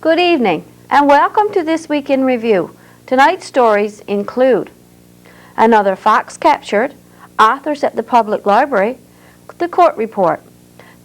Good evening and welcome to this week in review. Tonight's stories include another fox captured, authors at the public library, the court report,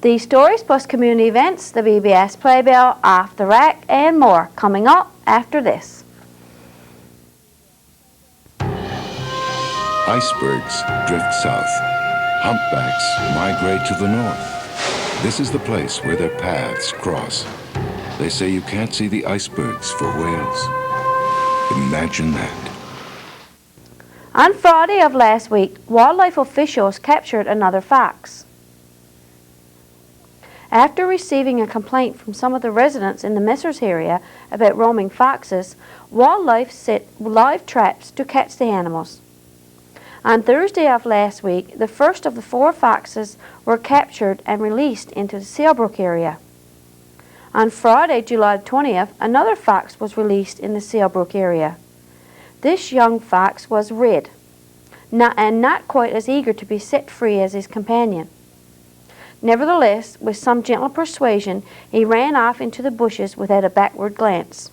these stories plus community events, the BBS Playbill, Off the Rack, and more coming up after this. Icebergs drift south. Humpbacks migrate to the north. This is the place where their paths cross. They say you can't see the icebergs for whales. Imagine that. On Friday of last week, wildlife officials captured another fox. After receiving a complaint from some of the residents in the Messers area about roaming foxes, wildlife set live traps to catch the animals. On Thursday of last week, the first of the 4 foxes were captured and released into the Sealbrook area. On Friday, July 20th, another fox was released in the Sealbrook area. This young fox was red, not quite as eager to be set free as his companion. Nevertheless, with some gentle persuasion, he ran off into the bushes without a backward glance.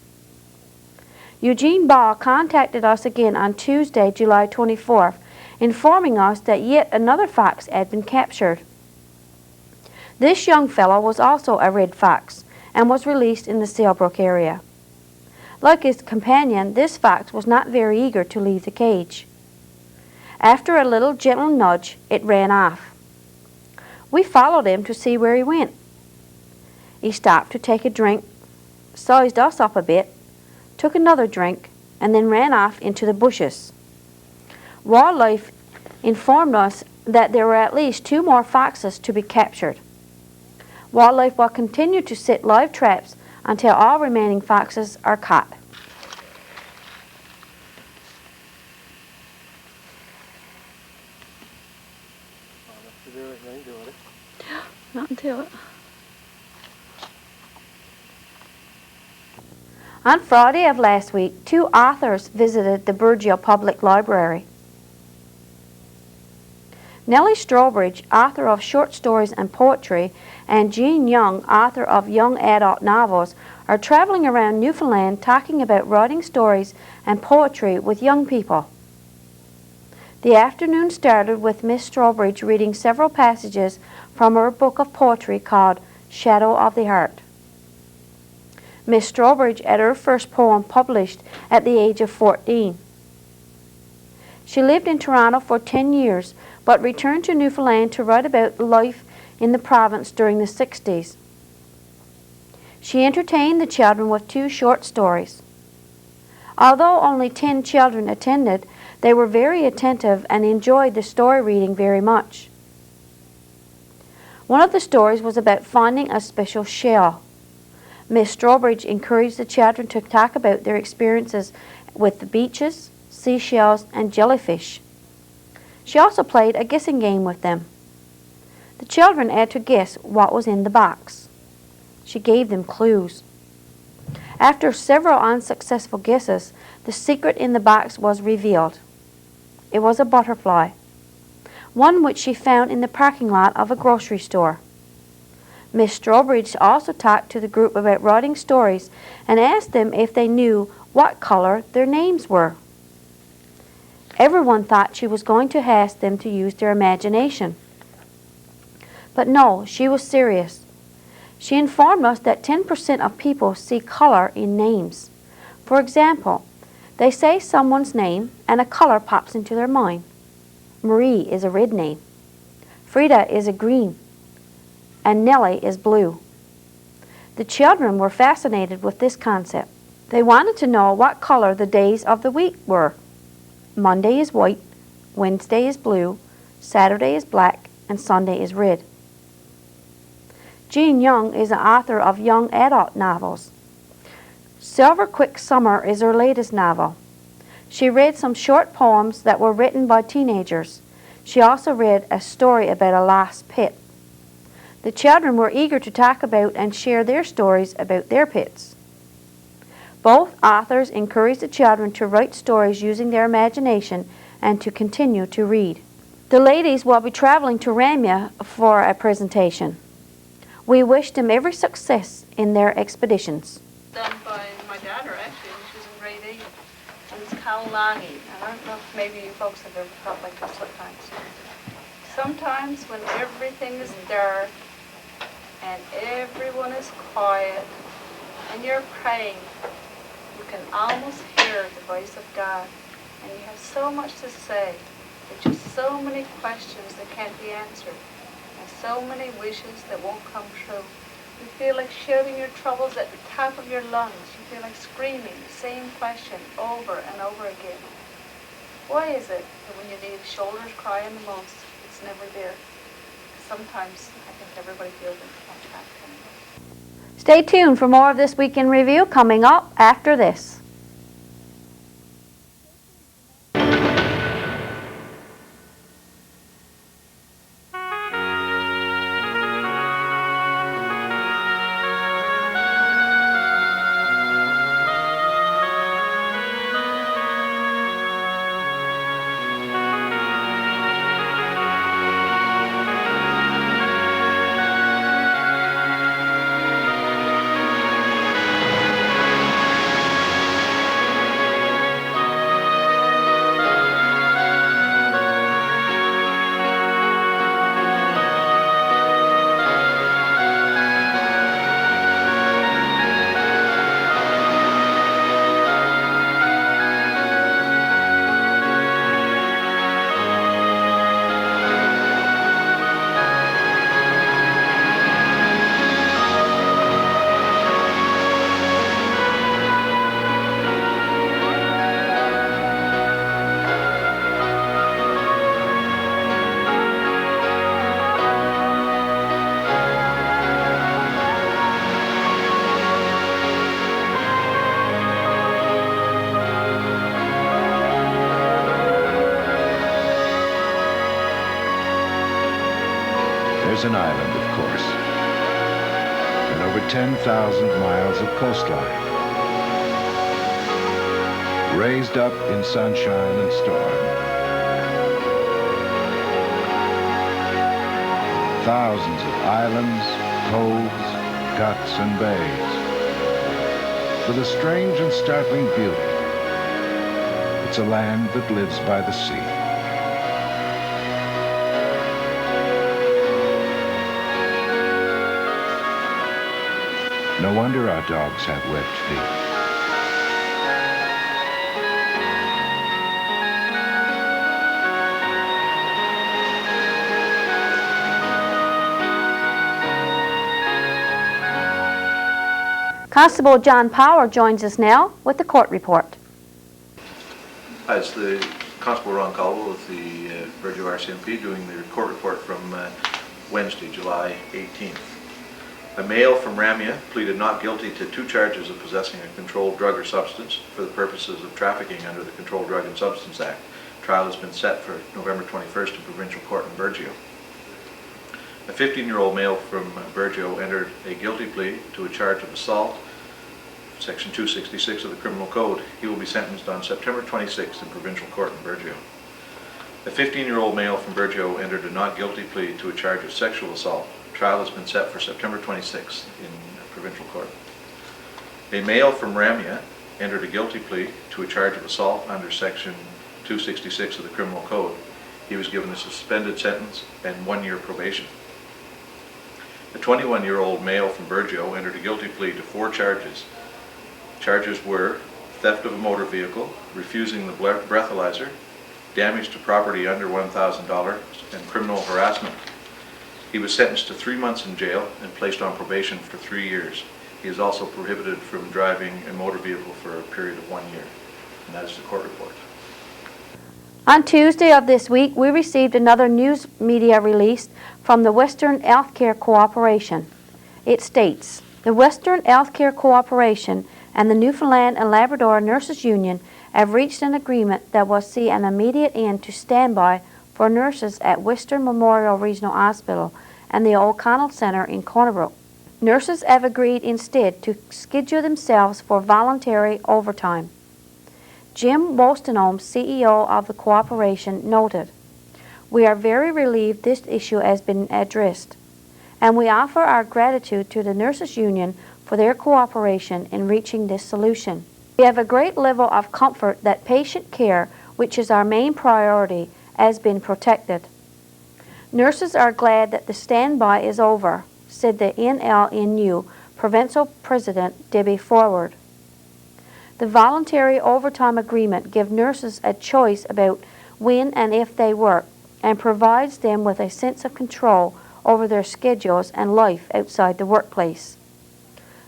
Eugene Ball contacted us again on Tuesday, July 24th, informing us that yet another fox had been captured. This young fellow was also a red fox and was released in the Sealbrook area. Like his companion, this fox was not very eager to leave the cage. After a little gentle nudge, it ran off. We followed him to see where he went. He stopped to take a drink, sized us up a bit, took another drink, and then ran off into the bushes. Wildlife informed us that there were at least 2 more foxes to be captured. Wildlife will continue to set live traps until all remaining foxes are caught. Not until it. On Friday of last week, 2 authors visited the Burgeo Public Library. Nellie Strobridge, author of short stories and poetry, and Jean Young, author of young adult novels, are traveling around Newfoundland talking about writing stories and poetry with young people. The afternoon started with Miss Strobridge reading several passages from her book of poetry called Shadow of the Heart. Miss Strobridge had her first poem published at the age of 14. She lived in Toronto for 10 years, but returned to Newfoundland to write about life in the province during the 60s. She entertained the children with 2 short stories. Although only 10 children attended, they were very attentive and enjoyed the story reading very much. One of the stories was about finding a special shell. Miss Strobridge encouraged the children to talk about their experiences with the beaches, seashells, and jellyfish. She also played a guessing game with them. The children had to guess what was in the box. She gave them clues. After several unsuccessful guesses, the secret in the box was revealed. It was a butterfly, one which she found in the parking lot of a grocery store. Miss Strobridge also talked to the group about writing stories and asked them if they knew what color their names were. Everyone thought she was going to ask them to use their imagination. But no, she was serious. She informed us that 10% of people see color in names. For example, they say someone's name and a color pops into their mind. Marie is a red name. Frida is a green. And Nellie is blue. The children were fascinated with this concept. They wanted to know what color the days of the week were. Monday is white, Wednesday is blue, Saturday is black, and Sunday is red. Jean Young is an author of young adult novels. Silver Quick Summer is her latest novel. She read some short poems that were written by teenagers. She also read a story about a lost pet. The children were eager to talk about and share their stories about their pets. Both authors encouraged the children to write stories using their imagination and to continue to read. The ladies will be traveling to Ramya for a presentation. We wish them every success in their expeditions. how longing. I don't know if maybe you folks have ever felt like this sometimes. Sometimes when everything is dark and everyone is quiet and you're praying, you can almost hear the voice of God, and you have so much to say, but just so many questions that can't be answered, and so many wishes that won't come true. You feel like shouting your troubles at the top of your lungs. You feel like screaming the same question over and over again. Why is it that when you need shoulders crying the most, it's never there? Sometimes I think everybody feels it like that. Stay tuned for more of This Week in Review coming up after this. There's an island, of course, and over 10,000 miles of coastline, raised up in sunshine and storm. Thousands of islands, coves, guts, and bays, with a strange and startling beauty. It's a land that lives by the sea. No wonder our dogs have webbed feet. Constable John Power joins us now with the court report. Hi, it's the Constable Ron Caldwell with the Virgil RCMP doing the court report from Wednesday, July 18th. A male from Ramia pleaded not guilty to 2 charges of possessing a controlled drug or substance for the purposes of trafficking under the Controlled Drug and Substance Act. Trial has been set for November 21st in provincial court in Burgeo. A 15-year-old male from Burgeo entered a guilty plea to a charge of assault, Section 266 of the Criminal Code. He will be sentenced on September 26th in provincial court in Burgeo. A 15-year-old male from Burgeo entered a not guilty plea to a charge of sexual assault. Trial has been set for September 26th in provincial court. A male from Ramia entered a guilty plea to a charge of assault under Section 266 of the Criminal Code. He was given a suspended sentence and 1-year probation. A 21-year-old male from Burgeo entered a guilty plea to 4 charges. Charges were theft of a motor vehicle, refusing the breathalyzer, damage to property under $1,000, and criminal harassment. He was sentenced to 3 months in jail and placed on probation for 3 years. He is also prohibited from driving a motor vehicle for a period of 1 year. And that is the court report. On Tuesday of this week, we received another news media release from the Western Healthcare Cooperation. It states, the Western Healthcare Cooperation and the Newfoundland and Labrador Nurses Union have reached an agreement that will see an immediate end to standby for nurses at Western Memorial Regional Hospital and the O'Connell Centre in Cornerbrook. Nurses have agreed instead to schedule themselves for voluntary overtime. Jim Wolstenholme, CEO of the Cooperation, noted, "We are very relieved this issue has been addressed, and we offer our gratitude to the Nurses Union for their cooperation in reaching this solution. We have a great level of comfort that patient care, which is our main priority, has been protected. Nurses are glad that the standby is over, said the NLNU Provincial President Debbie Forward. The voluntary overtime agreement gives nurses a choice about when and if they work and provides them with a sense of control over their schedules and life outside the workplace.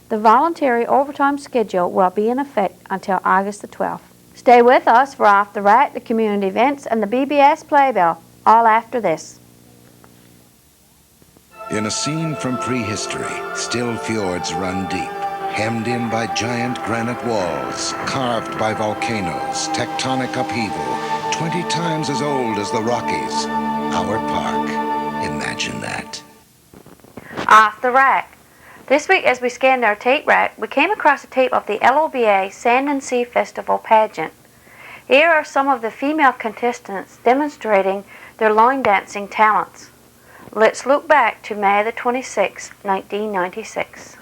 The voluntary overtime schedule will be in effect until August the 12th. Stay with us for Off the Rack, the community events, and the BBS Playbill, all after this. In a scene from prehistory, still fjords run deep, hemmed in by giant granite walls, carved by volcanoes, tectonic upheaval, 20 times as old as the Rockies. Our park. Imagine that. Off the Rack. This week, as we scanned our tape rack, we came across a tape of the LOBA Sand and Sea Festival pageant. Here are some of the female contestants demonstrating their line dancing talents. Let's look back to May the 26th, 1996.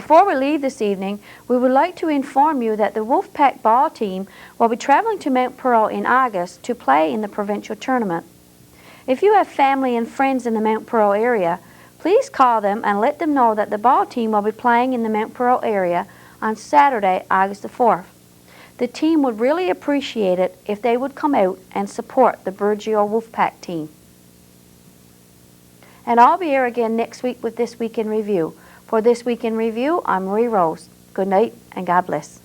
Before we leave this evening, we would like to inform you that the Wolfpack Ball team will be traveling to Mount Pearl in August to play in the provincial tournament. If you have family and friends in the Mount Pearl area, please call them and let them know that the ball team will be playing in the Mount Pearl area on Saturday, August the 4th. The team would really appreciate it if they would come out and support the Burgeo Wolfpack team. And I'll be here again next week with This Week in Review. For This Week in Review, I'm Marie Rose. Good night and God bless.